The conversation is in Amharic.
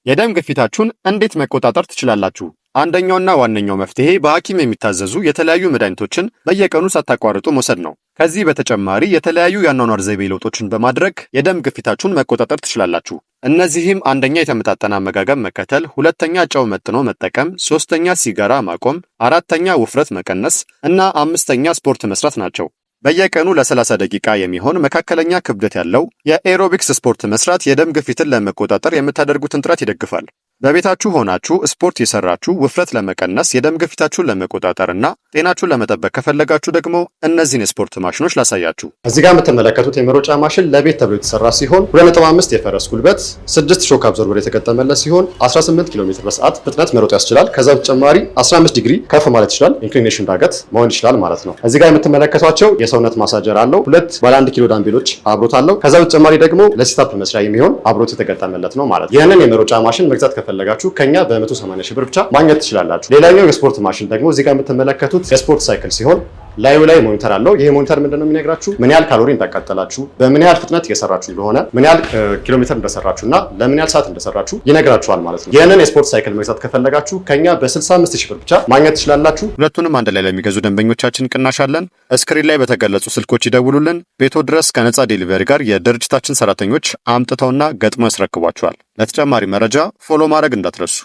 የደም ግፊታችሁን እንዴት መቆጣጠር ትችላላችሁ? አንደኛውና ዋነኛው መፍትሄ በሐኪም የሚታዘዙ የተለያዩ መድኃኒቶችን በየቀኑ ሳታቋርጡ መውሰድ ነው። ከዚህ በተጨማሪ የተለያዩ የአኗኗር ዘይቤ ለውጦችን በማድረግ የደም ግፊታችሁን መቆጣጠር ትችላላችሁ። እነዚህም አንደኛ የተመጣጠነ አመጋገብ መከተል፣ ሁለተኛ ጨው መጥኖ መጠቀም፣ ሶስተኛ ሲጋራ ማቆም፣ አራተኛ ውፍረት መቀነስ እና አምስተኛ ስፖርት መስራት ናቸው። በየቀኑ ለ30 ደቂቃ የሚሆን መካከለኛ ክብደት ያለው የኤሮቢክስ ስፖርት መስራት የደም ግፊትን ለመቆጣጠር የምታደርጉትን ጥረት ይደግፋል። በቤታችሁ ሆናችሁ ስፖርት የሰራችሁ ውፍረት ለመቀነስ የደም ግፊታችሁን ለመቆጣጠርና ጤናችሁን ለመጠበቅ ከፈለጋችሁ ደግሞ እነዚህን የስፖርት ማሽኖች ላሳያችሁ። እዚህ ጋር የምትመለከቱት የመሮጫ ማሽን ለቤት ተብሎ የተሰራ ሲሆን 2.5 የፈረስ ጉልበት 6 ሾክ አብዞርበር የተገጠመለት ሲሆን 18 ኪሎ ሜትር በሰዓት ፍጥነት መሮጥ ያስችላል። ከዛ በተጨማሪ 15 ዲግሪ ከፍ ማለት ይችላል። ኢንክሊኔሽን ዳገት መሆን ይችላል ማለት ነው። እዚህ ጋር የምትመለከቷቸው የሰውነት ማሳጀር አለው። 2 ባለ 1 ኪሎ ዳምቤሎች አብሮት አለው። ከዛ በተጨማሪ ደግሞ ለሲታፕ መስሪያ የሚሆን አብሮት የተገጠመለት ነው ማለት ነው። ይህንን የመሮጫ ማሽን መግዛት ፈለጋችሁ ከኛ በ180 ሺህ ብር ብቻ ማግኘት ትችላላችሁ። ሌላኛው የስፖርት ማሽን ደግሞ እዚህ ጋር የምትመለከቱት የስፖርት ሳይክል ሲሆን ላዩ ላይ ሞኒተር አለው። ይሄ ሞኒተር ምንድነው የሚነግራችሁ? ምን ያህል ካሎሪ እንዳቃጠላችሁ፣ በምን ያህል ፍጥነት እየሰራችሁ እንደሆነ፣ ምን ያህል ኪሎ ሜትር እንደሰራችሁና ለምን ያህል ሰዓት እንደሰራችሁ ይነግራችኋል ማለት ነው። ይህንን የስፖርት ሳይክል መግዛት ከፈለጋችሁ ከኛ በ65 ሺህ ብር ብቻ ማግኘት ትችላላችሁ። ሁለቱንም አንድ ላይ ለሚገዙ ደንበኞቻችን ቅናሽ አለን። ስክሪን ላይ በተገለጹ ስልኮች ይደውሉልን። ቤቶ ድረስ ከነፃ ዴሊቨሪ ጋር የድርጅታችን ሰራተኞች አምጥተውና ገጥሞ ያስረክቧችኋል። ለተጨማሪ መረጃ ፎሎ ማድረግ እንዳትረሱ።